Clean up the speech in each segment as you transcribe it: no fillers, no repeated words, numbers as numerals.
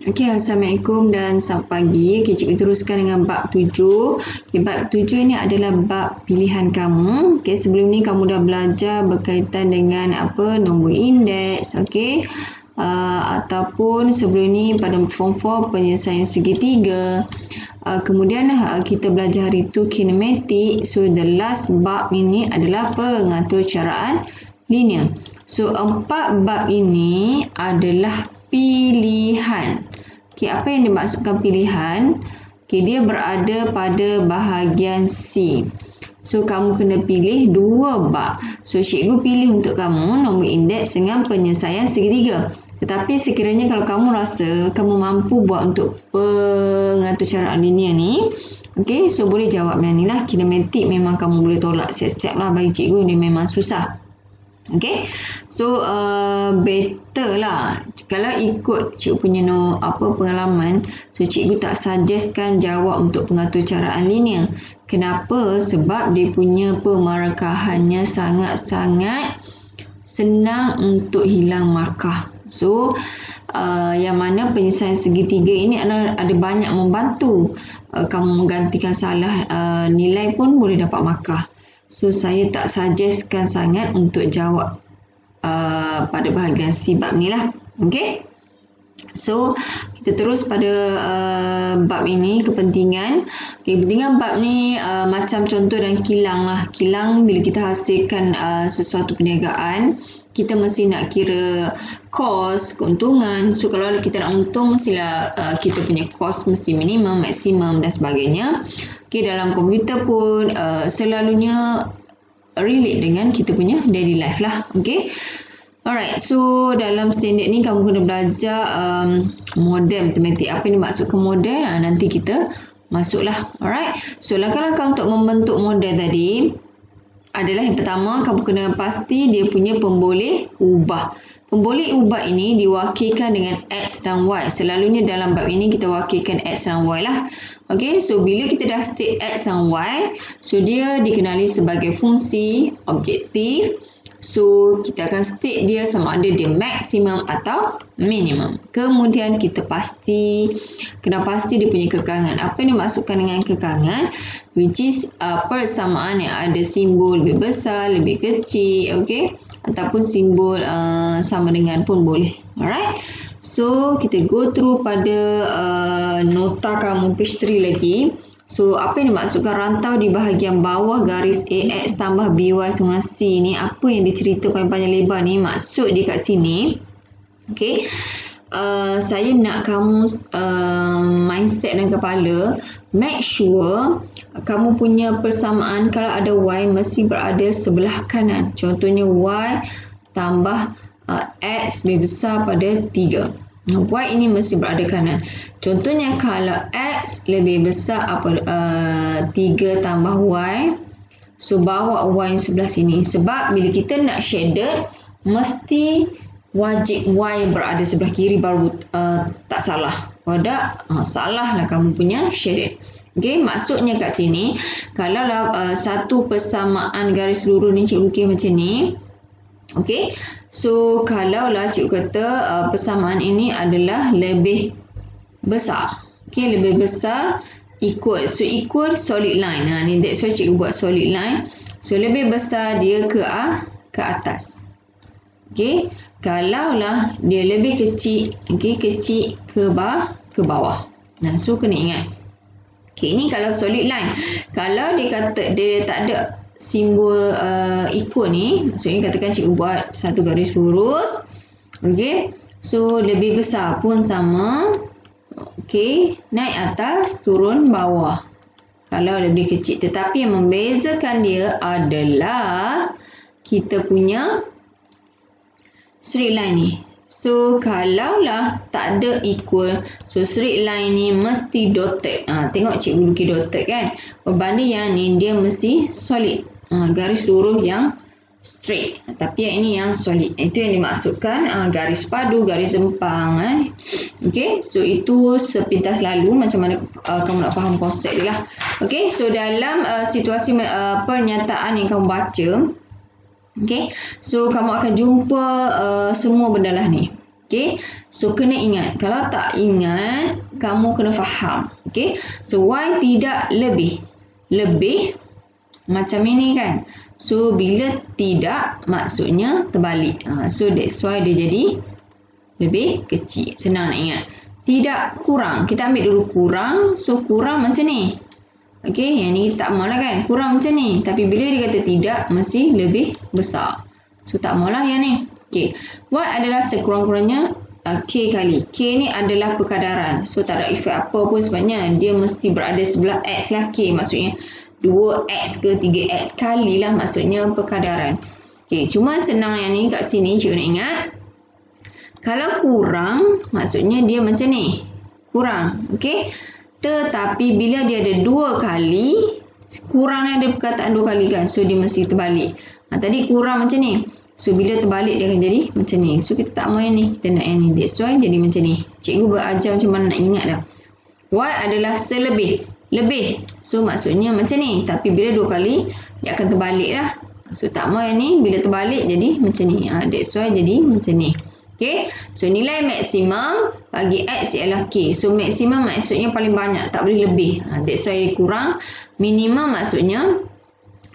Okey, Assalamualaikum dan selamat pagi. Okey, cikgu teruskan dengan bab 7. Okey, bab 7 ini adalah bab pilihan kamu. Okey, sebelum ni kamu dah belajar berkaitan dengan nombor indeks, okey. Ataupun sebelum ni pada form 4 penyelesaian segitiga. Kemudian kita belajar hari tu kinematik. So the last bab ini adalah pengatur caraan linear. So 4 bab ini adalah pilihan. Okey, apa yang dimaksudkan pilihan? Okey, dia berada pada bahagian C. So, kamu kena pilih 2 bab. So, cikgu pilih untuk kamu nombor indeks dengan penyelesaian segitiga. Tetapi sekiranya kalau kamu rasa kamu mampu buat untuk pengatur caraan linear ni, okey, so boleh jawab yang ni lah. Kinematik memang kamu boleh tolak siap-siap lah, bagi cikgu ni memang susah. Okay, so better lah kalau ikut cikgu punya pengalaman. So cikgu tak suggestkan jawab untuk pengatur caraan linear. Kenapa? Sebab dia punya pemarkahannya sangat-sangat senang untuk hilang markah. So yang mana penyelesaian segitiga ini ada banyak membantu. Kamu menggantikan salah nilai pun boleh dapat markah. So, saya tak suggestkan sangat untuk jawab pada bahagian C bab ni lah. Okay? So, kita terus pada bab ini, kepentingan. Okay, kepentingan bab ni macam contoh dan kilang lah. Kilang bila kita hasilkan sesuatu perniagaan, kita mesti nak kira kos, keuntungan. So, kalau kita nak untung, mestilah kita punya kos mesti minimum, maksimum dan sebagainya. Okay, dalam komputer pun selalunya relate dengan kita punya daily life lah. Okay. Alright, so dalam standard ni kamu kena belajar model matematik. Apa yang dimaksudkan model? Nanti kita masuklah. Alright, so langkah-langkah untuk membentuk model tadi adalah yang pertama, kamu kena pasti dia punya pemboleh ubah. Pemboleh ubah ini diwakilkan dengan X dan Y. Selalunya dalam bab ini kita wakilkan X dan Y lah. Okay, so bila kita dah state X dan Y, so dia dikenali sebagai fungsi objektif. So, kita akan state dia sama ada dia maksimum atau minimum. Kemudian kita kena pasti dia punya kekangan. Apa yang dimaksudkan dengan kekangan? Which is persamaan yang ada simbol lebih besar, lebih kecil, okay? Ataupun simbol sama dengan pun boleh. Alright? So, kita go through pada nota kamu page 3 lagi. So, apa yang dimaksudkan rantau di bahagian bawah garis AX tambah BY sama C ni? Apa yang dicerita panjang lebar ni? Maksud dia kat sini. Okay. Saya nak kamu mindset dan kepala. Make sure kamu punya persamaan kalau ada Y mesti berada sebelah kanan. Contohnya Y tambah X lebih besar pada 3. Y ini mesti berada kanan. Contohnya kalau X lebih besar 3 tambah Y, so bawa Y sebelah sini. Sebab bila kita nak shaded, mesti wajib Y berada sebelah kiri baru tak salah. Kalau tak, salah lah kamu punya shaded. Okay, maksudnya kat sini, kalau satu persamaan garis lurus ni cikgu lukis macam ni. Okay, so kalaulah cikgu kata persamaan ini adalah lebih besar. Okay, lebih besar equal. So, equal solid line. Ni that's why cikgu buat solid line. So, lebih besar dia ke atas. Okay, kalaulah dia lebih kecil, okay, kecil ke bawah. So, kena ingat. Okay, ini kalau solid line. Kalau dia kata dia tak ada simbol equal ni, maksudnya katakan cikgu buat satu garis lurus. Okey, so lebih besar pun sama. Okey, naik atas, turun bawah. Kalau lebih kecil, tetapi yang membezakan dia adalah kita punya straight line ni. So, kalaulah tak ada equal, so straight line ni mesti dotted. Tengok cikgu lukis dotted kan. Berbanding yang ni, dia mesti solid. Garis lurus yang straight. Tapi yang ini yang solid. Itu yang dimaksudkan garis padu, garis empang. Okay, so itu sepintas lalu macam mana kamu nak faham konsep dia lah. Okay, so dalam situasi pernyataan yang kamu baca, okay, so kamu akan jumpa semua benda lah ni. Okay. So kena ingat. Kalau tak ingat, kamu kena faham. Okay. So Y tidak lebih. Lebih macam ini kan. So bila tidak, maksudnya terbalik. So that's why dia jadi lebih kecil. Senang nak ingat. Tidak kurang. Kita ambil dulu kurang. So kurang macam ni. Okay. Yang ni tak maulah kan. Kurang macam ni. Tapi bila dia kata tidak, mesti lebih besar. So tak maulah yang ni. Okay. Y adalah sekurang-kurangnya K kali. K ni adalah perkadaran. So tak ada efek apa pun sebabnya dia mesti berada sebelah X lah K. Maksudnya 2X ke 3X kali lah maksudnya perkadaran. Okay. Cuma senang yang ni kat sini cikgu nak ingat. Kalau kurang maksudnya dia macam ni. Kurang. Okay. Tetapi bila dia ada 2 kali. Kurang ni ada perkataan 2 kali kan. So dia mesti terbalik. Tadi kurang macam ni. So, bila terbalik dia akan jadi macam ni. So, kita tak mau yang ni. Kita nak yang ni. That's why jadi macam ni. Cikgu berajar macam mana nak ingat dah. Y adalah selebih. Lebih. So, maksudnya macam ni. Tapi bila 2 kali, dia akan terbalik lah. So, tak mau yang ni. Bila terbalik, jadi macam ni. That's why jadi macam ni. Okay. So, nilai maksimum bagi X ialah K. So, maksimum maksudnya paling banyak. Tak boleh lebih. That's why kurang. Minimum maksudnya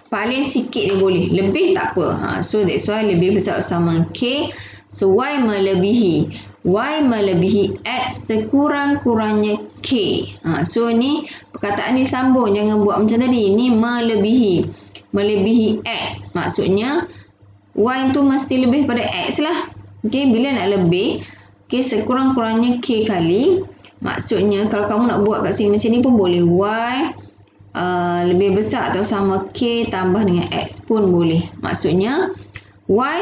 paling sikit dia boleh. Lebih tak apa. So that's why lebih besar sama K. So Y melebihi. Y melebihi X sekurang-kurangnya K. So ni perkataan disambung. Jangan buat macam tadi. Ni melebihi. Melebihi X. Maksudnya Y tu mesti lebih pada X lah. Okay. Bila nak lebih. Okay. Sekurang-kurangnya K kali. Maksudnya kalau kamu nak buat kat sini macam ni pun boleh. Y lebih besar atau sama K tambah dengan X pun boleh. Maksudnya Y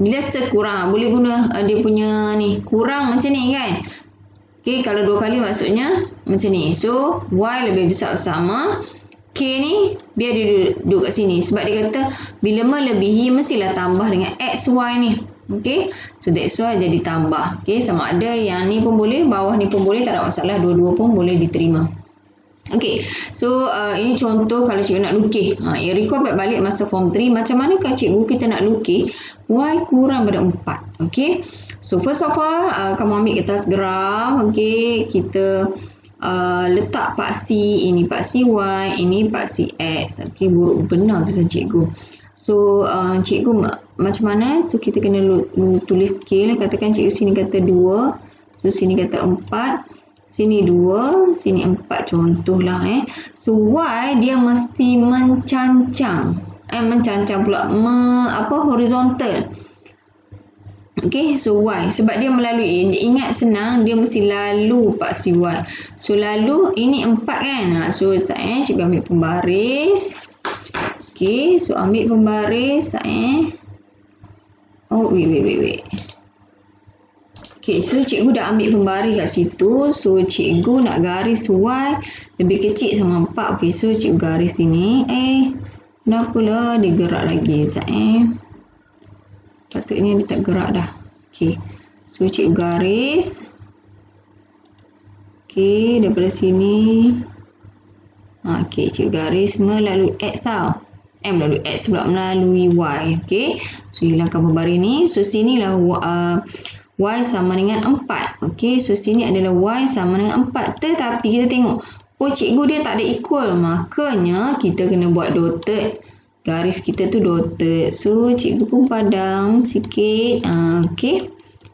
bila sekurang boleh guna dia punya ni kurang macam ni kan. Okay, kalau 2 kali maksudnya macam ni. So Y lebih besar atau sama K ni biar dia duduk kat sini. Sebab dia kata bila melebihi mestilah tambah dengan XY ni. Okay, so that's why jadi tambah. Okay, sama ada yang ni pun boleh, bawah ni pun boleh, tak ada masalah. Dua-dua pun boleh diterima. Okay, so ini contoh kalau cikgu nak lukis. Ya, recall balik masa form 3. Macam manakah cikgu kita nak lukis Y kurang pada 4. Okay, so first of all, kamu ambil kertas graf. Okay, kita letak paksi. Ini paksi Y, ini paksi X. Okay, buruk benar tu cikgu. So, cikgu macam mana? So, kita kena tulis scale. Katakan cikgu sini kata 2. So, sini kata 4. Sini 2, sini 4 contohlah. So Y dia mesti mencancang. Mencancang pula. Horizontal. Okay, so Y. Sebab dia melalui. Ingat senang, dia mesti lalu paksi Y. So lalu, ini 4 kan. So saya cikgu ambil pembaris. Okay, so ambil pembaris. Oh, wait. Okay, so cikgu dah ambil pembaris kat situ. So, cikgu nak garis Y lebih kecil sama 4. Okay, so cikgu garis sini. Kenapalah dia gerak lagi. Patutnya dia tak gerak dah. Okay, so cikgu garis. Okay, daripada sini. Okay, cikgu garis melalui X tau. Melalui X pula, melalui Y. Okay, so hilangkan pembaris ni. So, sinilah Y sama dengan 4. Okey, so sini adalah Y sama dengan 4. Tetapi kita tengok, cikgu dia tak ada equal. Makanya kita kena buat dotted. Garis kita tu dotted. So, cikgu pun padam sikit. Okey.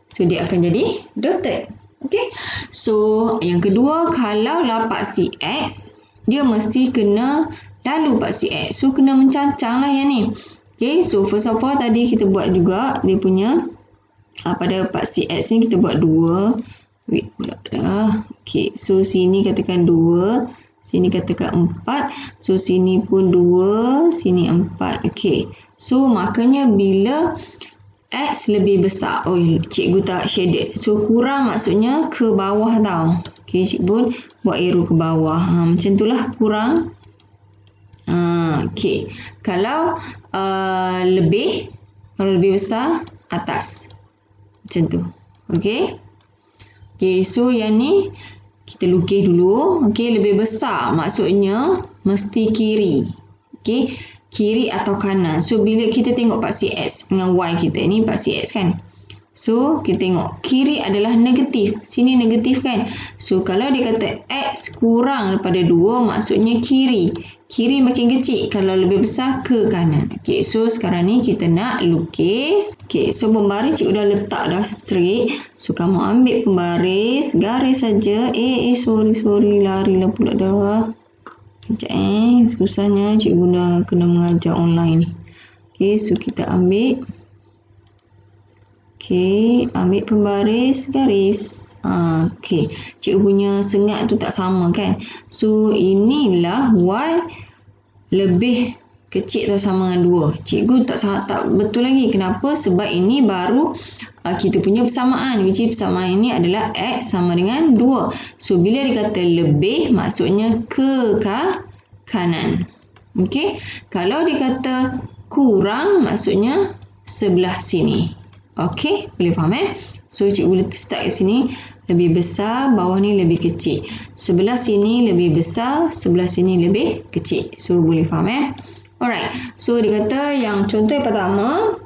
So, dia akan jadi dotted. Okey. So, yang kedua, kalau lah paksi X, dia mesti kena lalu paksi X. So, kena mencancang lah yang ni. Okey, so first of all tadi kita buat juga dia punya pada paksi X ni kita buat 2. Wait pula dah. Okay, so sini katakan 2. Sini katakan 4. So sini pun 2. Sini 4. Okay. So makanya bila X lebih besar. Oh, cikgu tak shaded. So kurang maksudnya ke bawah tau. Okay, cikgu pun buat arrow ke bawah. Macam itulah kurang. Okay. Kalau lebih. Kalau lebih besar atas. Macam tu. Okay. Okay. So, yang ni kita lukis dulu. Okay. Lebih besar. Maksudnya mesti kiri. Okay. Kiri atau kanan. So, bila kita tengok paksi X dengan Y kita. Ni paksi X kan. So, kita tengok kiri adalah negatif. Sini negatif kan? So, kalau dia kata X kurang daripada 2, maksudnya kiri. Kiri makin kecil. Kalau lebih besar, ke kanan. Okay, so sekarang ni kita nak lukis. Okay, so pembaris cikgu dah letak dah straight. So, kamu ambil pembaris, garis saja. Sorry. Larilah pula dah. Sekejap susahnya cikgu dah kena mengajar online ni. Okay, so kita ambil. Okey, ambil pembaris, garis. Okey, cikgu punya sengat tu tak sama kan? So, inilah Y lebih kecil atau sama dengan 2. Cikgu tak betul lagi. Kenapa? Sebab ini baru kita punya persamaan. Which is persamaan ini adalah X sama dengan 2. So, bila dikata lebih, maksudnya ke kanan. Okey, kalau dikata kurang, maksudnya sebelah sini. Okey, boleh faham So, cikgu boleh start kat sini. Lebih besar, bawah ni lebih kecil. Sebelah sini lebih besar, sebelah sini lebih kecil. So, boleh faham Alright. So, dia kata yang contoh yang pertama,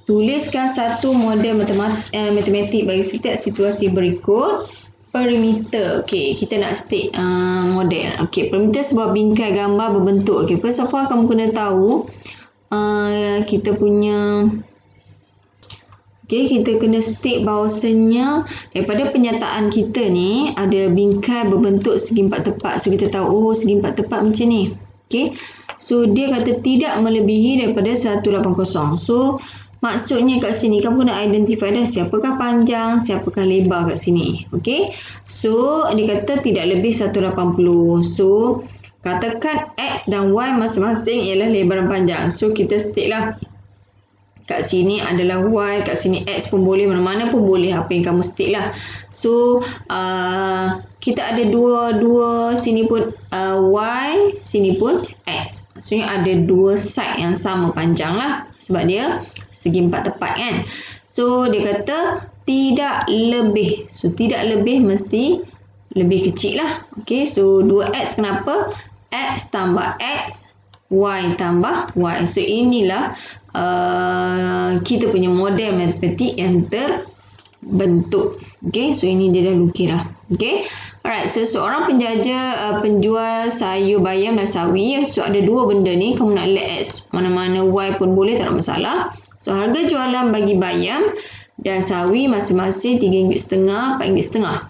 tuliskan satu model matematik bagi setiap situasi berikut. Perimeter. Okey, kita nak state model. Okey, perimeter sebuah bingkai gambar berbentuk. Okey, first of all, kamu kena tahu kita punya kita kena state bahawasanya daripada penyataan kita ni ada bingkai berbentuk segi empat tepat. So, kita tahu segi empat tepat macam ni. Okay. So, dia kata tidak melebihi daripada 180. So, maksudnya kat sini kamu kena identify dah siapakah panjang, siapakah lebar kat sini. Okay. So, dia kata tidak lebih 180. So, katakan X dan Y masing-masing ialah lebar dan panjang. So, kita state lah. Kat sini adalah Y, kat sini X pun boleh, mana-mana pun boleh, apa yang kamu state lah. So, kita ada dua sini pun Y, sini pun X. Maksudnya ada dua side yang sama panjang lah. Sebab dia segi empat tepat kan. So, dia kata tidak lebih. So, tidak lebih mesti lebih kecil lah. Okay, so 2X kenapa? X tambah X, Y tambah Y. So, inilah kita punya model matematik yang terbentuk. Okay, so ini dia dah lukis dah. Okay, alright. So, seorang penjual sayur bayam dan sawi. So, ada dua benda ni. Kamu nak let X mana-mana Y pun boleh, tak ada masalah. So, harga jualan bagi bayam dan sawi masing-masing RM3.50, RM4.50.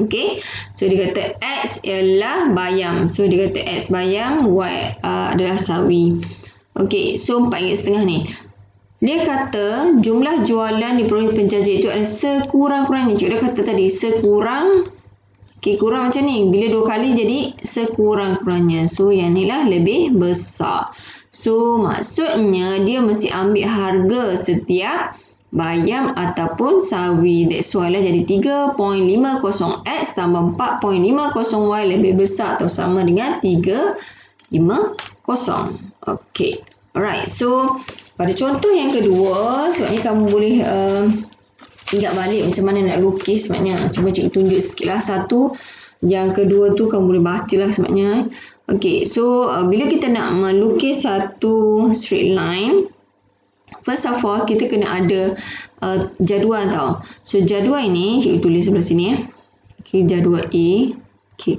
Okay, so dia kata X ialah bayam. So, dia kata X bayam, Y adalah sawi. Okey, so RM4.50 ni. Dia kata jumlah jualan di perolehan penjajah itu adalah sekurang-kurangnya. Cikgu dah kata tadi kurang macam ni. Bila 2 kali jadi sekurang-kurangnya. So, yang ni lah lebih besar. So, maksudnya dia mesti ambil harga setiap bayam ataupun sawi. That's why lah jadi 3.50X tambah 4.50Y lebih besar atau sama dengan 3.50. Okey. Alright. So, pada contoh yang kedua, sebabnya kamu boleh ingat balik macam mana nak lukis sebabnya. Cuba cikgu tunjuk sikit lah satu. Yang kedua tu kamu boleh baca lah sebabnya. Okey. So, bila kita nak melukis satu straight line, first of all, kita kena ada jadual tau. So, jadual ini, cikgu tulis sebelah sini. Okey, jadual A. Okey.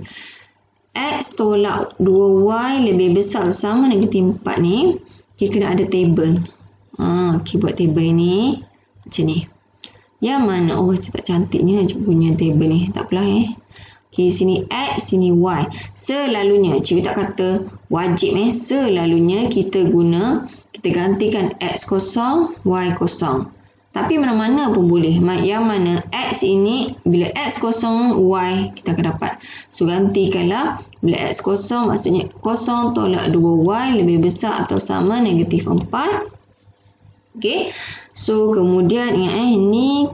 X tolak 2Y lebih besar sama negatif 4 ni. Kita kena ada table. Okey, buat table ni. Macam ni. Yang mana? Oh, tak cantiknya cikgu punya table ni. Tak apalah Okey, sini X, sini Y. Selalunya, cikgu tak kata wajib Selalunya kita gantikan X kosong, Y kosong. Tapi mana-mana pun boleh. Yang mana X ini, bila X kosong, Y kita akan dapat. So, gantikanlah. Bila X kosong, maksudnya kosong tolak 2Y lebih besar atau sama negatif 4. Okay. So, kemudian ingat ini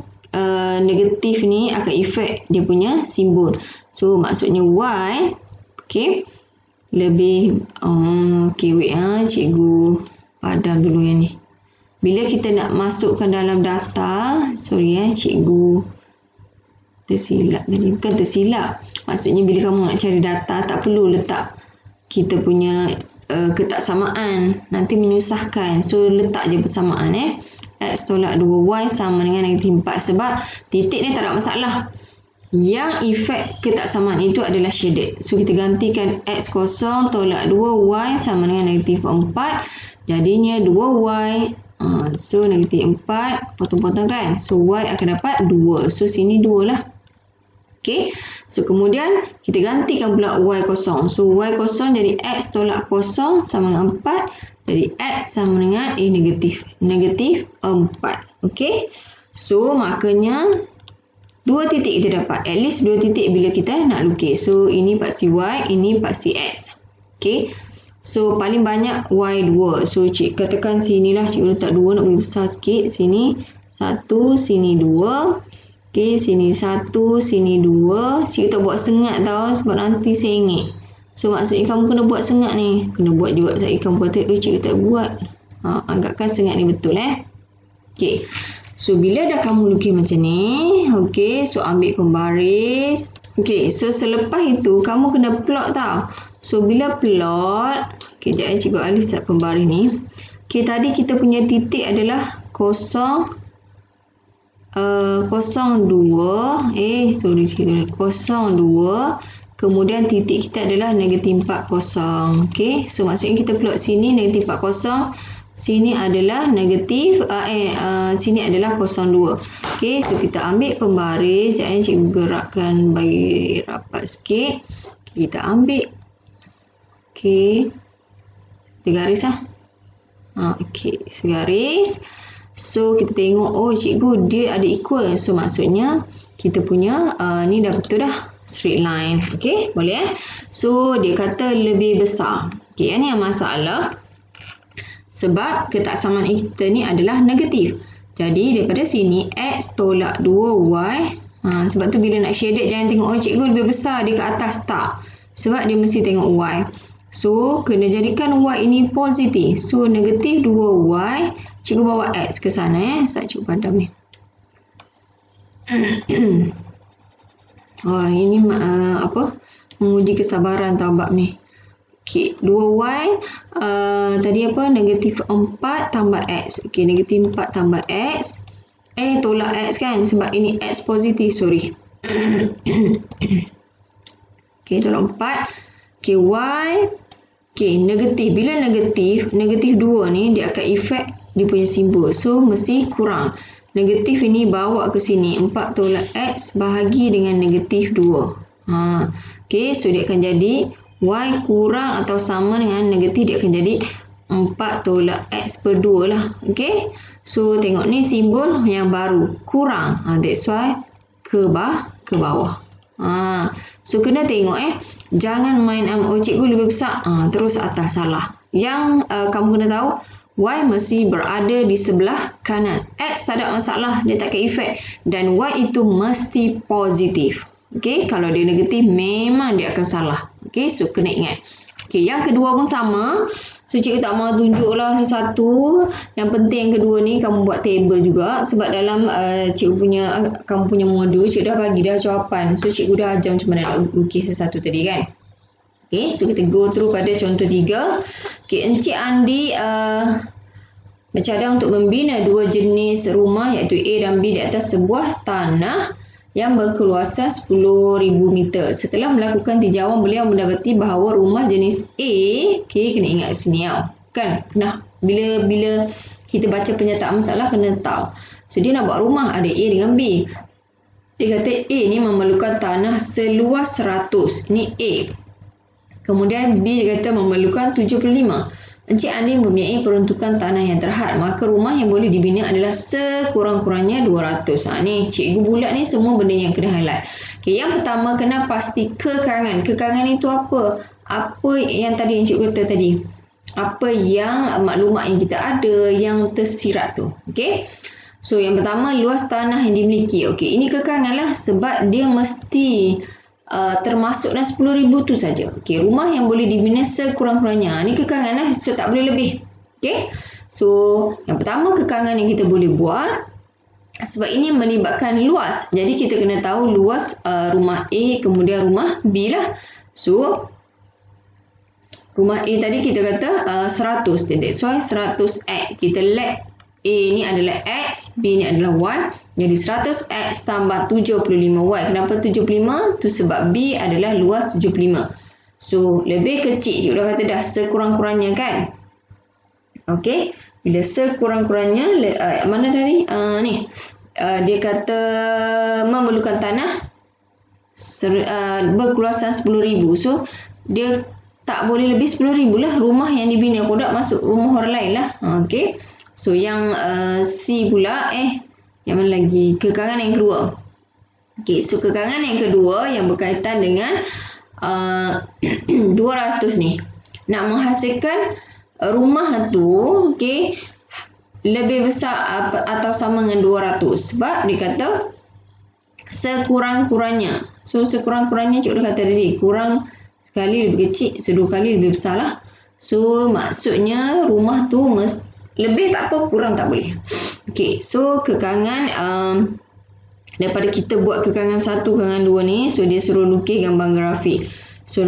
negatif ni akan efek dia punya simbol. So, maksudnya Y. Okay. Lebih. Okay, wait cikgu padam dulu yang ni. Bila kita nak masukkan dalam data, sorry cikgu tersilap tadi. Bukan tersilap. Maksudnya bila kamu nak cari data, tak perlu letak kita punya ketaksamaan. Nanti menyusahkan. So, letak je persamaan X tolak 2Y sama dengan negatif 4. Sebab titik ni tak ada masalah. Yang efek ketaksamaan itu adalah shaded. So, kita gantikan X kosong tolak 2Y sama dengan negatif 4. Jadinya 2Y. So, negatif 4. Potong-potong kan. So, Y akan dapat 2. So, sini 2 lah. Okay. So, kemudian kita gantikan pula Y kosong. So, Y kosong jadi X tolak kosong sama dengan 4. Jadi, X sama dengan negatif 4. Okay. So, makanya 2 titik kita dapat. At least 2 titik bila kita nak lukis. So, ini paksi Y, ini paksi X. Okay. So, paling banyak Y2. So, cik katakan sinilah cikgu letak 2 nak bagi besar sikit. Sini 1, sini 2. Okay, sini 1, sini 2. Cikgu tak buat sengat tau sebab nanti sengit. So, maksudnya kamu kena buat sengat ni. Kena buat juga. Saya kamu kata, cikgu tak buat. Anggapkan sengat ni betul Okay. So, bila dah kamu lukis macam ni, okay, so ambil pembaris. Okay, so selepas itu, kamu kena plot tau. So, bila plot, okay, sekejap cikgu alih set pembaris ni. Okay, tadi kita punya titik adalah 02, 02, kemudian titik kita adalah negatif 40. Okay, so maksudnya kita plot sini negatif 40. Sini adalah negatif, sini adalah 02. Okay, so kita ambil pembaris. Sekejap cikgu gerakkan bagi rapat sikit. Okay, kita ambil. Okay, kita garis lah. Okay, segaris. So, kita tengok, oh cikgu dia ada equal. So, maksudnya kita punya ni dah betul dah. Straight line. Okay, boleh So, dia kata lebih besar. Okay, yang ni yang masalah. Sebab ketaksamaan kita ni adalah negatif. Jadi, daripada sini, X tolak 2Y. Sebab tu bila nak shaded, jangan tengok, oh cikgu lebih besar dia ke atas. Tak. Sebab dia mesti tengok Y. So, kena jadikan Y ini positif. So, negatif 2Y. Cikgu bawa X ke sana Start cikgu padam ni. Ini menguji kesabaran tau bab ni. Okay, 2Y tadi apa? Negatif 4 tambah X. Okay, negatif 4 tambah X. Tolak X kan? Sebab ini X positif, sorry. Okay, tolak 4. Okay, Y. Okay, negatif. Bila negatif 2 ni dia akan efek dia punya simbol. So, mesti kurang. Negatif ini bawa ke sini. 4 tolak X bahagi dengan negatif 2. Okay, so dia akan jadi Y kurang atau sama dengan negatif, dia akan jadi 4 tolak X per 2 lah. Okay. So, tengok ni simbol yang baru. Kurang. That's why ke bawah. So, kena tengok Jangan main cikgu lebih besar. Terus atas salah. Yang kamu kena tahu, Y mesti berada di sebelah kanan. X tak ada masalah. Dia tak ada efek. Dan Y itu mesti positif. Okay, kalau dia negatif, memang dia akan salah. Okay, so kena ingat. Okay, yang kedua pun sama. So, cikgu tak mahu tunjuklah satu. Yang penting yang kedua ni, kamu buat table juga. Sebab dalam kamu punya modul, cikgu dah bagi dah jawapan. So, cikgu dah ajar macam mana nak lukis satu tadi kan. Okay, so kita go through pada contoh 3. Okay, Encik Andi bercadang untuk membina 2 jenis rumah iaitu A dan B di atas sebuah tanah yang berkeluasan 10,000 meter. Setelah melakukan tinjauan, beliau mendapati bahawa rumah jenis A, okay, kena ingat sini kan, kena bila kita baca pernyataan masalah kena tahu. So, dia nak buat rumah ada A dengan B. Dia kata A ni memerlukan tanah seluas 100. Ini A. Kemudian B dia kata memerlukan 75. Encik Andi mempunyai peruntukan tanah yang terhad, maka rumah yang boleh dibina adalah sekurang-kurangnya 200. Ni cikgu bulat ni semua benda yang kena highlight. Okay, yang pertama kena pasti kekangan. Kekangan itu apa? Apa yang tadi yang cikgu kata tadi? Apa yang maklumat yang kita ada yang tersirat tu. Okay. So, yang pertama luas tanah yang dimiliki. Okay, ini kekangan lah sebab dia mesti termasuk dalam 10,000 tu saja. Okey, rumah yang boleh dibina sekurang-kurangnya. Ni kekangan lah, so tak boleh lebih. Okey. So, yang pertama kekangan yang kita boleh buat sebab ini melibatkan luas. Jadi kita kena tahu luas rumah A kemudian rumah B lah. So, rumah A tadi kita kata 100. That's why 100X. Kita let A ni adalah X, B ni adalah Y. Jadi 100X tambah 75Y. Kenapa 75? Tu sebab B adalah luas 75. So, lebih kecil. Cikgu dah kata dah sekurang-kurangnya kan? Okey. Bila sekurang-kurangnya, mana tadi? Ni. Dia kata memerlukan tanah berkeluasan 10,000. So, dia tak boleh lebih 10,000 lah. Rumah yang dibina kodak masuk rumah orang lain lah. Okey. So, yang C pula, yang mana lagi? Kekangan yang kedua. Okey, so kekangan yang kedua yang berkaitan dengan 200 ni. Nak menghasilkan rumah tu, okey, lebih besar atau sama dengan 200. Sebab dia kata sekurang-kurangnya. So, sekurang-kurangnya cikgu dah kata tadi. Kurang sekali lebih kecil, so 2 kali lebih besar lah. So, maksudnya rumah tu lebih tak apa, kurang tak boleh. Okey, so kekangan daripada kita buat kekangan 1, kekangan 2 ni, so dia suruh lukis gambar grafik. So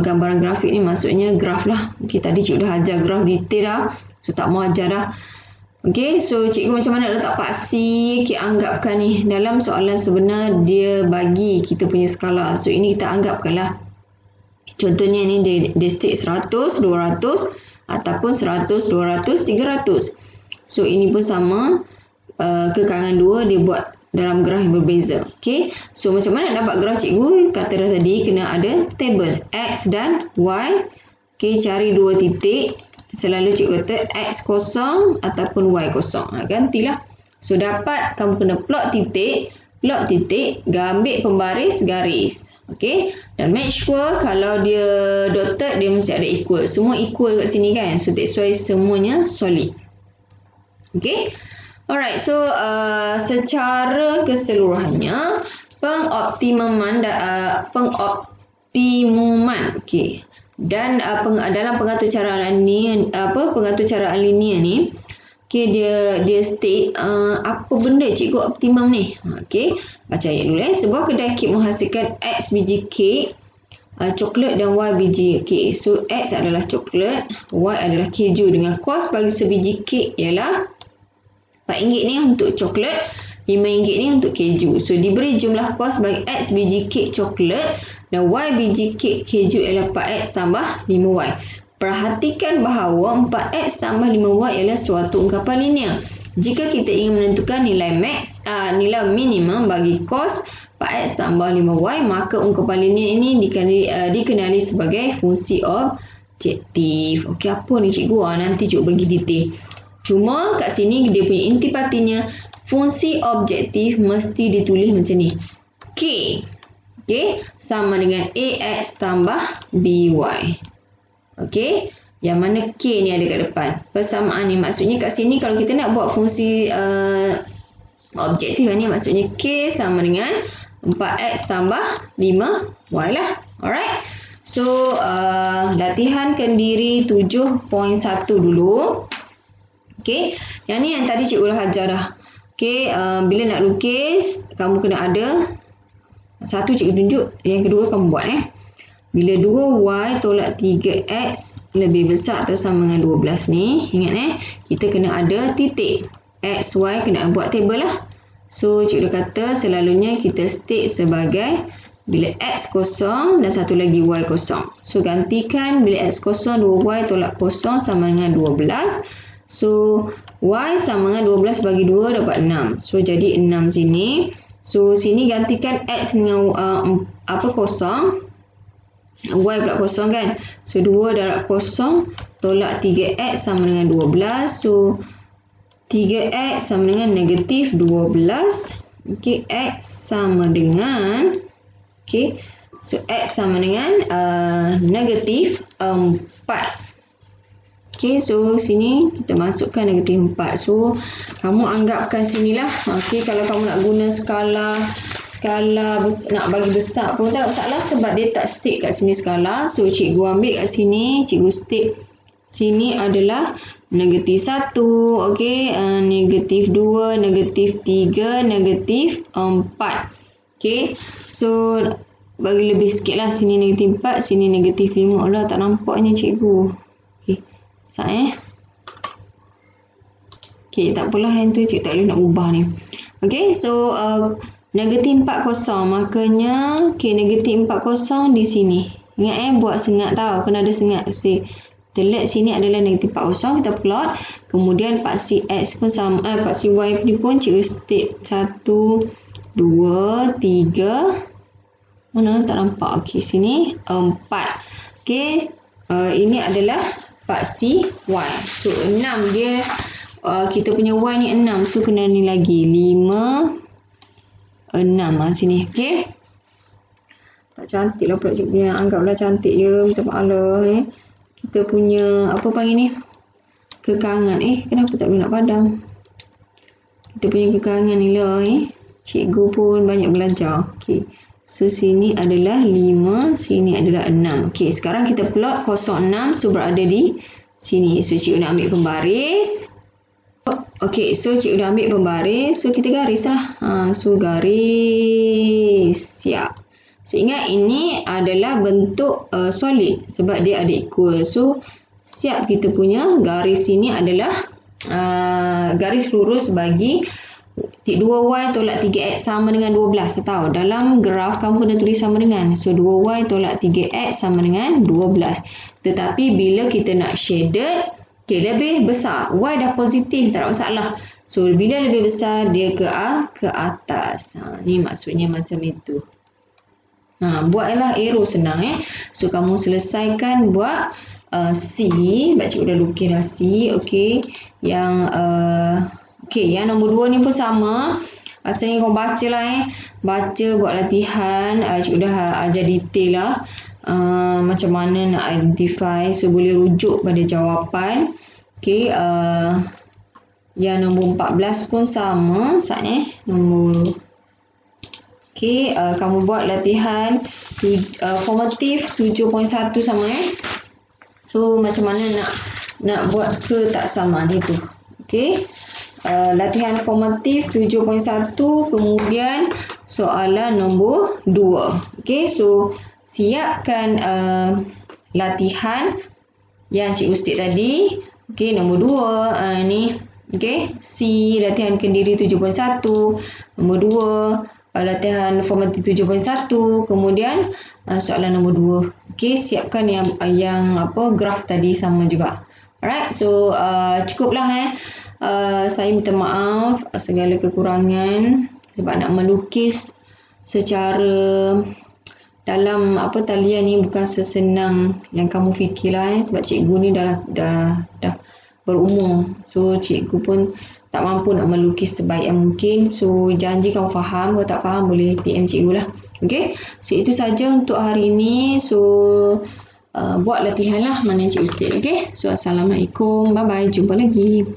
gambaran grafik ni maksudnya graf lah. Okey, tadi cikgu dah ajar graf detail dah. So tak mau ajar dah. Okey, so cikgu macam mana letak paksi? Okey, anggapkan ni dalam soalan sebenar dia bagi kita punya skala. So ini kita anggapkanlah. Contohnya ni dia state 100, 200 ataupun 100, 200, 300. So, ini pun sama. Kekangan 2 dia buat dalam graf yang berbeza. Okay. So, macam mana nak dapat graf cikgu? Kata dah tadi, kena ada table X dan Y. Okay, cari 2 titik. Selalu cikgu kata X kosong ataupun Y kosong. Gantilah. So, dapat kamu kena plot titik, ambil pembaris garis. Okay, dan make sure kalau dia dotted dia mesti ada equal. Semua equal kat sini kan. So that's why semuanya solid. Okay, alright. So secara keseluruhannya pengoptimuman. Okay. Dan dalam pengatur cara linear ni, okay, dia state apa benda cikgu optimum ni. Okay, baca ayat dulu. Sebuah kedai kek menghasilkan X biji kek coklat dan Y biji kek. So X adalah coklat, Y adalah keju dengan kos bagi sebiji kek ialah RM4 ni untuk coklat, RM5 ni untuk keju. So diberi jumlah kos bagi X biji kek coklat dan Y biji kek keju ialah 4X tambah 5Y. Perhatikan bahawa 4X tambah 5Y ialah suatu ungkapan linear. Jika kita ingin menentukan nilai nilai minimum bagi kos 4X tambah 5Y, maka ungkapan linear ini dikenali sebagai fungsi objektif. Okey, apa ni cikgu? Nanti cikgu bagi detail. Cuma kat sini dia punya intipatinya, fungsi objektif mesti ditulis macam ni. K. Okay, sama dengan AX tambah BY. Okey, yang mana K ni ada kat depan. Persamaan ni maksudnya kat sini kalau kita nak buat fungsi objektif ni, maksudnya K sama dengan 4X tambah 5Y lah. Alright. So, latihan kendiri 7.1 dulu. Okey, yang ni yang tadi cikgu dah ajar dah. Okey, bila nak lukis, kamu kena ada satu cikgu tunjuk, yang kedua kamu buat Bila 2Y tolak 3X lebih besar atau sama dengan 12 ni, ingat kita kena ada titik. X, Y kena buat table lah. So, cikgu kata selalunya kita state sebagai bila X kosong dan satu lagi Y kosong. So, gantikan bila X kosong, 2Y tolak kosong sama dengan 12. So, Y sama dengan 12 bagi 2 dapat 6. So, jadi 6 sini. So, sini gantikan X dengan kosong. Y pula kosong kan. So 2 darab kosong tolak 3X sama dengan 12. So 3X sama dengan negatif 12. Okay, X sama dengan so X sama dengan negatif 4. Okay, so sini kita masukkan negatif 4. So kamu anggapkan sinilah. Okay, kalau kamu nak guna skala nak bagi besar pun tak ada masalah sebab dia tak state kat sini skala. So cikgu ambil kat sini, cikgu state sini adalah negatif 1, okay, negatif 2, negatif 3, negatif 4. Okay, so bagi lebih sikit lah, sini negatif 4, sini negatif 5. Allah, tak nampaknya cikgu. Okay, sat Okay, tak apalah yang tu cikgu tak boleh nak ubah ni. Okay, so negatif 40, makanya negatif 40 di sini. Ingat buat sengat tau, kena ada sengat. Kita lihat sini adalah negatif 40, kita plot. Kemudian paksi X pun sama, paksi Y ni pun cikgu state 1, 2, 3. Mana tak nampak? Okay, sini 4. Okay, ini adalah paksi Y. So 6 dia, kita punya Y ni 6. So kena ni lagi 5, 6 sini. Okay, tak cantik lah pula cikgu punya. Anggaplah cantik je, minta maaf lah. Kita punya apa panggil ni, kekangan. Kenapa tak boleh nak padam? Kita punya kekangan ni lah. Cikgu pun banyak belajar. Okay, so sini adalah 5, sini adalah 6. Okay, sekarang kita plot 0,6. So berada di sini. So cikgu nak ambil pembaris. Okay, so cikgu dah ambil pembaris. So kita garis lah. So garis. Siap. So ingat ini adalah bentuk solid sebab dia ada equal. So siap kita punya garis ini adalah garis lurus bagi 2y tolak 3x sama dengan 12. Tahu dalam graf kamu kena tulis sama dengan. So 2y tolak 3x sama dengan 12. Tetapi bila kita nak shaded, lebih besar. Y dah positif, tak ada masalah. So bila lebih besar dia ke atas. Ni maksudnya macam itu. Buatlah arrow senang. So kamu selesaikan buat C. Sebab cikgu dah lukis dah C. Okay. Yang nombor 2 ni pun sama. Asalnya kau baca lah. Baca, buat latihan. Cikgu dah ajar detail lah. Macam mana nak identify. So boleh rujuk pada jawapan. Okay. Yang nombor 14 pun sama. Nombor. Okay, kamu buat latihan formatif 7.1 sama. So macam mana nak buat ke tak sama ni tu. Okay, latihan formatif 7.1, kemudian soalan nombor 2. Okay, so siapkan latihan yang cikgu state tadi. Okay, nombor 2 ni. Okay, C latihan kendiri 7.1, nombor 2 latihan formatif 7.1, kemudian soalan nombor 2. Okey, siapkan yang graf tadi sama juga. Alright, so cukuplah. Saya minta maaf segala kekurangan sebab nak melukis secara dalam talian ni bukan sesenang yang kamu fikirlah. Sebab cikgu ni dah berumur. So cikgu pun tak mampu nak melukis sebaik yang mungkin. So janji kamu faham. Kalau tak faham boleh PM cikgu lah. Okay, so itu saja untuk hari ini. So buat latihan lah mana yang cikgu state. Okay, so assalamualaikum, bye bye, jumpa lagi.